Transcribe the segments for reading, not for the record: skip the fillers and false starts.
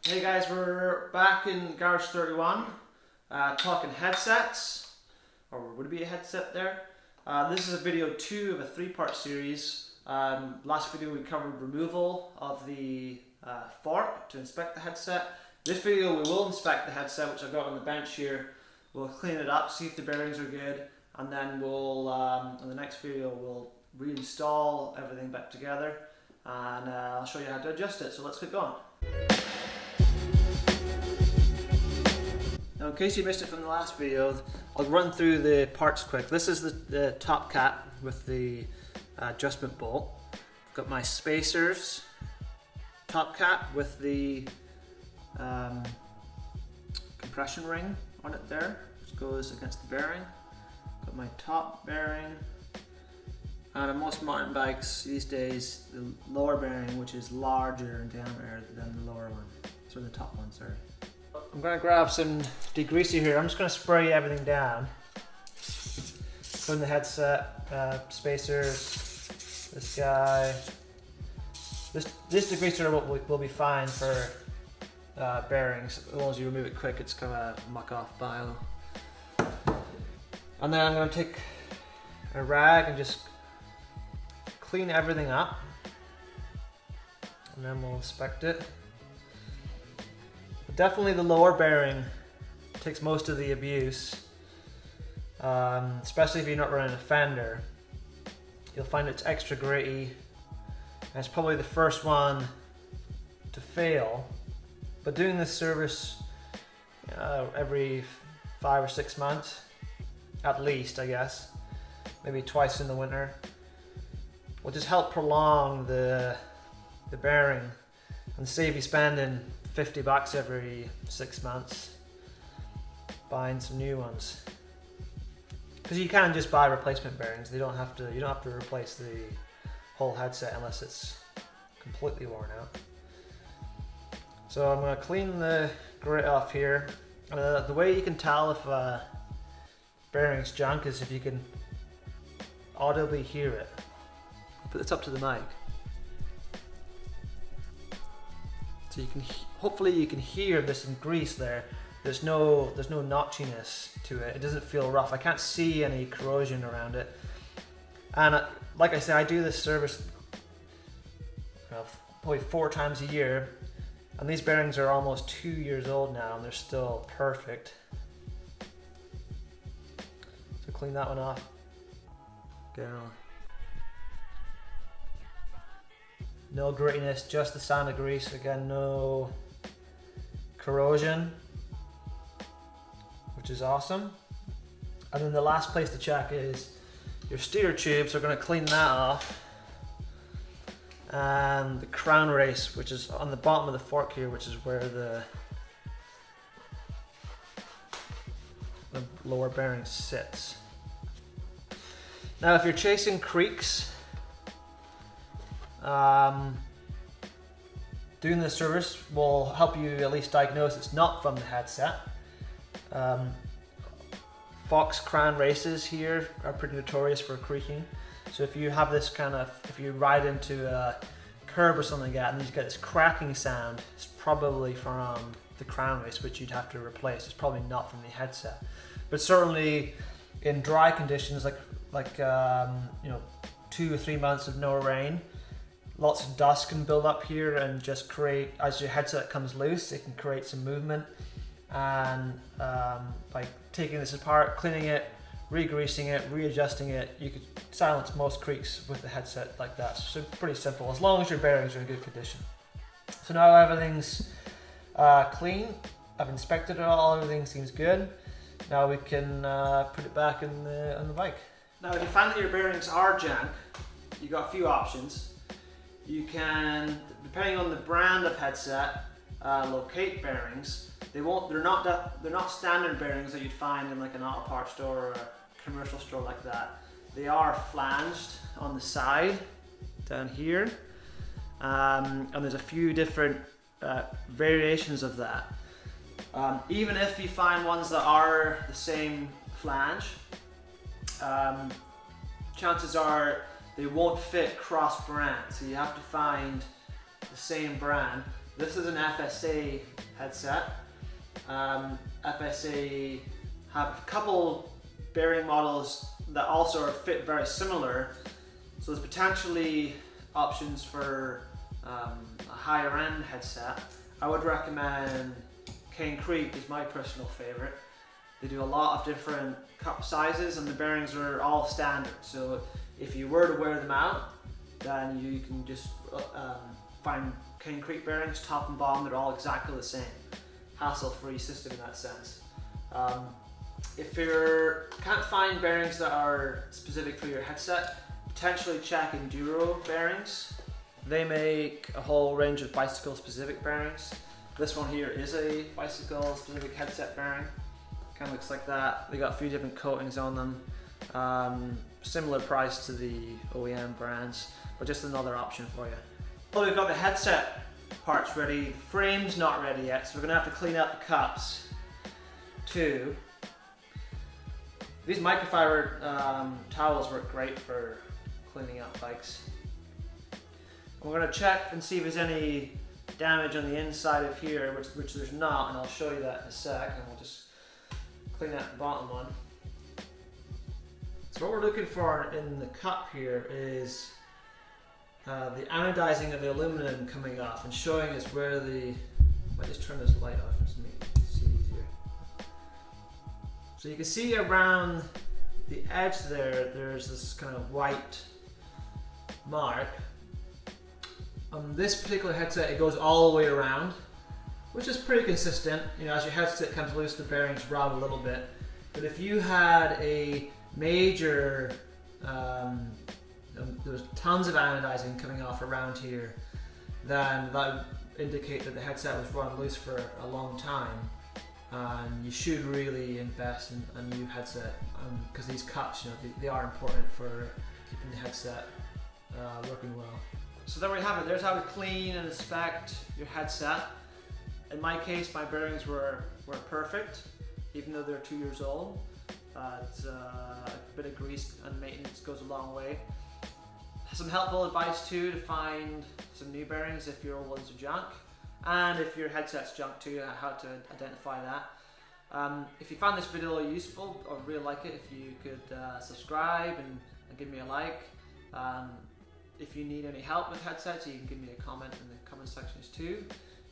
Hey guys, we're back in Garage 31 talking headsets, or would it be a headset there? This is a video 2 of a 3-part series. Last video we covered removal of the fork to inspect the headset. This video we will inspect the headset, which I've got on the bench here. We'll clean it up, see if the bearings are good, and then we'll, in the next video, we'll reinstall everything back together, and I'll show you how to adjust it. So let's get going. Now, in case you missed it from the last video, I'll run through the parts quick. This is the top cap with the adjustment bolt. I've got my spacers, top cap with the compression ring on it there, which goes against the bearing. Got my top bearing, and on most mountain bikes these days, the lower bearing, which is larger in diameter than the lower one, so the top one, sorry. I'm going to grab some degreaser here. I'm just going to spray everything down. Put in the headset, spacers, this guy. This degreaser will be fine for bearings. As long as you remove it quick, it's going to muck off bio. And then I'm going to take a rag and just clean everything up. And then we'll inspect it. Definitely the lower bearing takes most of the abuse, especially if you're not running a fender. You'll find it's extra gritty, and it's probably the first one to fail. But doing this service every 5 or 6 months, at least, I guess, maybe twice in the winter, will just help prolong the bearing and save you spending $50 every 6 months buying some new ones, because you can just buy replacement bearings. You don't have to replace the whole headset unless it's completely worn out. So I'm going to clean the grit off here. The way you can tell if bearing's junk is if you can audibly hear it. I'll put this up to the mic. So you can, hopefully you can hear there's some grease there. There's no notchiness to it. It doesn't feel rough. I can't see any corrosion around it. And like I said, I do this service probably 4 times a year. And these bearings are almost 2 years old now, and they're still perfect. So clean that one off. Get it on. No grittiness, just the sound of grease. Again, no corrosion, which is awesome. And then the last place to check is your steer tube, so we're going to clean that off. And the crown race, which is on the bottom of the fork here, which is where the lower bearing sits. Now, if you're chasing creaks, doing this service will help you at least diagnose it's not from the headset. Fox crown races here are pretty notorious for creaking. So if you have this if you ride into a curb or something like that and you get this cracking sound, it's probably from the crown race, which you'd have to replace. It's probably not from the headset. But certainly in dry conditions, like 2 or 3 months of no rain, lots of dust can build up here and just create, as your headset comes loose, it can create some movement. And by taking this apart, cleaning it, re-greasing it, readjusting it, you could silence most creaks with the headset like that. So pretty simple, as long as your bearings are in good condition. So now everything's clean. I've inspected it all, everything seems good. Now we can put it back on the bike. Now if you find that your bearings are junk, you've got a few options. You can, depending on the brand of headset, locate bearings. They're not standard bearings that you'd find in like an auto parts store or a commercial store like that. They are flanged on the side down here, and there's a few different variations of that. Even if you find ones that are the same flange, chances are they won't fit cross brand, so you have to find the same brand. This is an FSA headset. FSA have a couple bearing models that also are fit very similar. So there's potentially options for a higher end headset. I would recommend Cane Creek is my personal favorite. They do a lot of different cup sizes and the bearings are all standard. So if you were to wear them out, then you can just find Cane Creek bearings, top and bottom, they're all exactly the same. Hassle-free system in that sense. If you can't find bearings that are specific for your headset, potentially check Enduro bearings. They make a whole range of bicycle specific bearings. This one here is a bicycle specific headset bearing. Kind of looks like that. They got a few different coatings on them. Similar price to the OEM brands, but just another option for you. Well, we've got the headset parts ready. The frame's not ready yet, so we're gonna have to clean out the cups too. These microfiber towels work great for cleaning out bikes. We're gonna check and see if there's any damage on the inside of here, which there's not, and I'll show you that in a sec, and we'll just clean out the bottom one. So what we're looking for in the cup here is the anodizing of the aluminum coming off and showing us where the, I might just turn this light off just to make it see easier. So you can see around the edge there, there's this kind of white mark. On this particular headset, it goes all the way around, which is pretty consistent. You know, as your headset comes loose, the bearings rub a little bit. But if you had a major, there was tons of anodizing coming off around here, then that would indicate that the headset was run loose for a long time. And you should really invest in a new headset because these cups, you know, they are important for keeping the headset working well. So there we have it. There's how to clean and inspect your headset. In my case, my bearings were perfect, even though they're 2 years old. It's a bit of grease and maintenance goes a long way. Some helpful advice too to find some new bearings if your old ones are junk, and if your headset's junk too, how to identify that. If you found this video useful or really like it, if you could subscribe and give me a like. If you need any help with headsets, you can give me a comment in the comment sections too.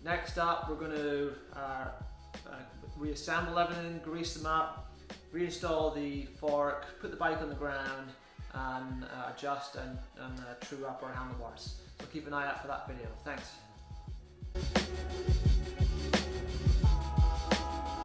Next up, we're going to reassemble everything, grease them up, reinstall the fork, put the bike on the ground, and adjust and true up our handlebars. So keep an eye out for that video. Thanks.